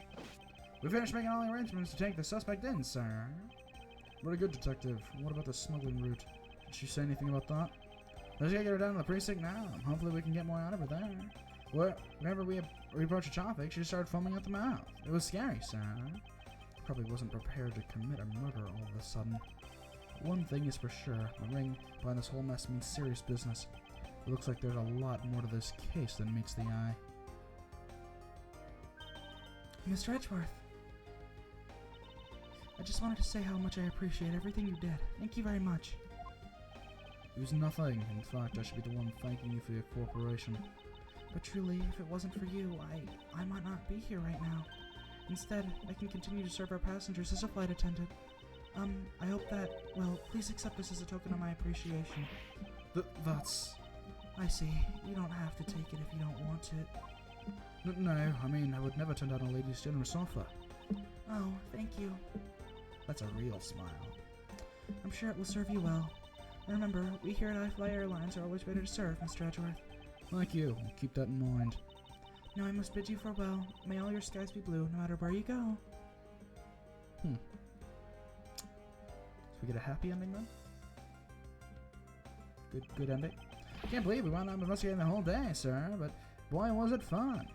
We finished making all the arrangements to take the suspect in, sir. Very good, detective. What about the smuggling route? Did she say anything about that? Let's get her down to the precinct now. Hopefully we can get more out of her there. Whenever we approached the traffic, she started foaming at the mouth. It was scary, sir. Probably wasn't prepared to commit a murder all of a sudden. One thing is for sure, the ring behind this whole mess means serious business. It looks like there's a lot more to this case than meets the eye. Mr. Edgeworth, I just wanted to say how much I appreciate everything you did. Thank you very much. It was nothing. In fact, I should be the one thanking you for your cooperation. But truly, if it wasn't for you, I might not be here right now. Instead, I can continue to serve our passengers as a flight attendant. I hope that, well, please accept this as a token of my appreciation. That's... I see. You don't have to take it if you don't want it. No, I mean, I would never turn down a lady's generous offer. Oh, thank you. That's a real smile. I'm sure it will serve you well. Remember, we here at iFly Airlines are always ready to serve, Mr. Edgeworth. Thank you. I'll keep that in mind. Now I must bid you farewell. May all your skies be blue, no matter where you go. So we get a happy ending then? Good ending. Can't believe we wound up investigating the whole day, sir, but boy was it fun.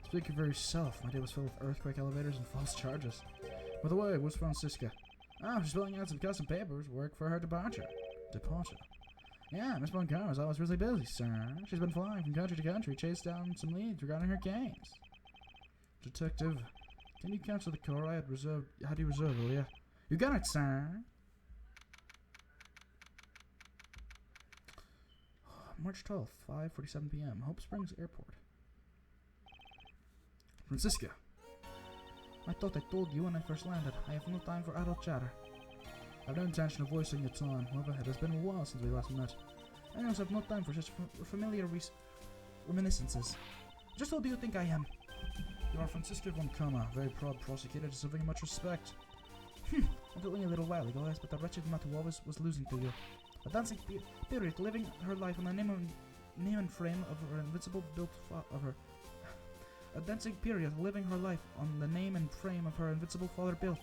Speaking for yourself, my day was filled with earthquake elevators and false charges. By the way, where's Francisca? Oh, she's filling out some custom papers, work for her departure. Departure? Yeah, Miss Boncaro is always really busy, sir. She's been flying from country to country, chased down some leads regarding her case. Detective, can you cancel the call I had you reserved earlier? You got it, sir. March 12th, 5:47 p.m. Hope Springs Airport. Francisca. I thought I told you when I first landed. I have no time for idle chatter. I have no intention of wasting your time. However, it has been a while since we last met. I also have no time for such familiar reminiscences. Just who do you think I am? You are Francisca von Kama, very proud prosecutor, deserving much respect. Until only a little while ago, I was but the wretched nut who always was losing to you. A dancing spirit living her life on the name and frame of her invincible built a dancing period living her life on the name and frame of her invincible father built.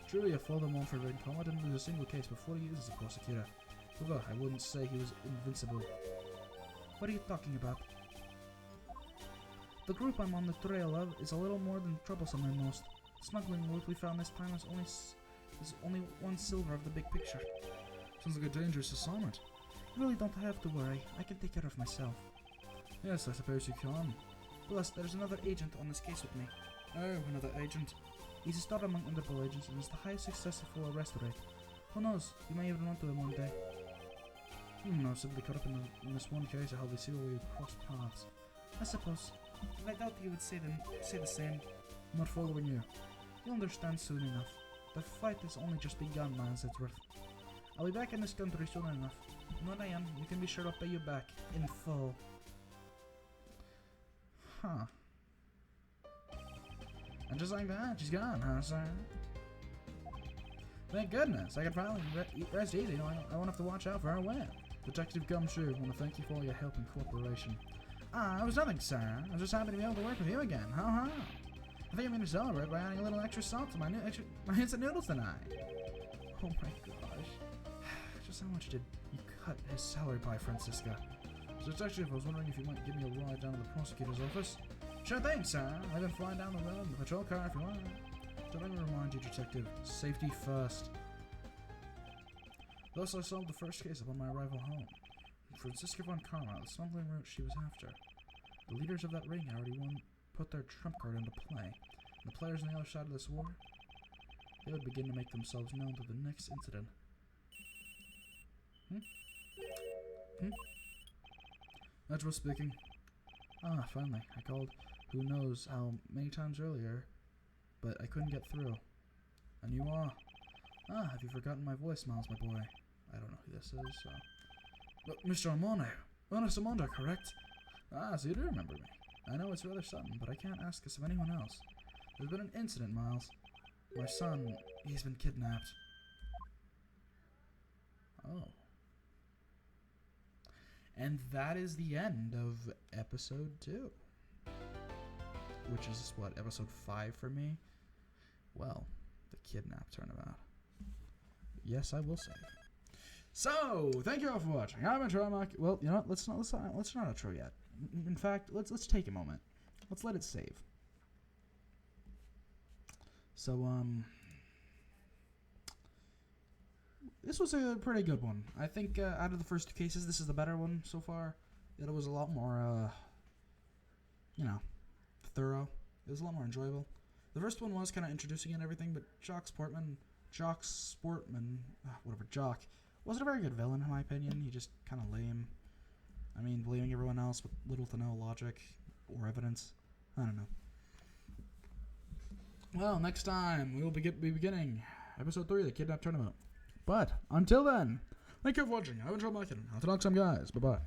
Truly a father Montfort von Kama didn't lose a single case before he is as a prosecutor. However, I wouldn't say he was invincible. What are you talking about? The group I'm on the trail of is a little more than troublesome than most. The smuggling route we found this time is only one sliver of the big picture. Sounds like a dangerous assignment. You really don't have to worry. I can take care of myself. Yes, I suppose you can. Plus, there's another agent on this case with me. Oh, another agent. He's a star among Interpol agents and is the highest successful arrest rate. Who knows? You may even run into him one day. No, simply caught up in this one case, I hardly see where we cross paths. I suppose. But I doubt he would say the same. I'm not following you. You'll understand soon enough. The fight has only just begun, Miles Edgeworth. I'll be back in this country soon enough. And when I am, you can be sure I'll pay you back. In full. Huh. And just like that, she's gone, huh, sir? Thank goodness, I can finally rest easy. I won't have to watch out for her win. Detective Gumshoe, I want to thank you for all your help and cooperation. Ah, it was nothing, sir. I was just happy to be able to work with you again. Ha ha. I think I'm going to celebrate by adding a little extra salt to my instant noodles tonight. Oh my gosh. Just how much did you cut his salary by, Francisca? Detective, I was wondering if you might give me a ride down to the prosecutor's office. Sure thing, sir. I've been flying down the road in the patrol car if you want. So let me remind you, Detective, safety first. Thus, I solved the first case upon my arrival home. Francisca von Carmel, the smuggling route she was after. The leaders of that ring had already put their trump card into play. And the players on the other side of this war, they would begin to make themselves known to the next incident. Edgeworth speaking. Ah, finally. I called who knows how many times earlier, but I couldn't get through. And you are. Ah, have you forgotten my voice, Miles, my boy? I don't know who this is, so... But Mr. Armando. Ernest Armando, correct? Ah, so you do remember me. I know it's rather sudden, but I can't ask us of anyone else. There's been an incident, Miles. My son, he's been kidnapped. Oh. And that is the end of episode 2. Which is, what, episode 5 for me? Well, the kidnap turnabout. Yes, I will save. So, thank you all for watching. I'm Intro Mark. Well, you know what? Let's not outro yet. In fact, let's take a moment. Let's let it save. So, this was a pretty good one. I think out of the first 2 cases, this is the better one so far. It was a lot more, you know, thorough. It was a lot more enjoyable. The first one was kind of introducing and everything, but Jock, wasn't a very good villain in my opinion. He just kind of lame. I mean, blaming everyone else with little to no logic or evidence. I don't know. Well, next time we will be beginning episode 3 of the Kidnap Tournament. But until then, thank you for watching. I've enjoyed my kid. Until next time, guys. Bye bye.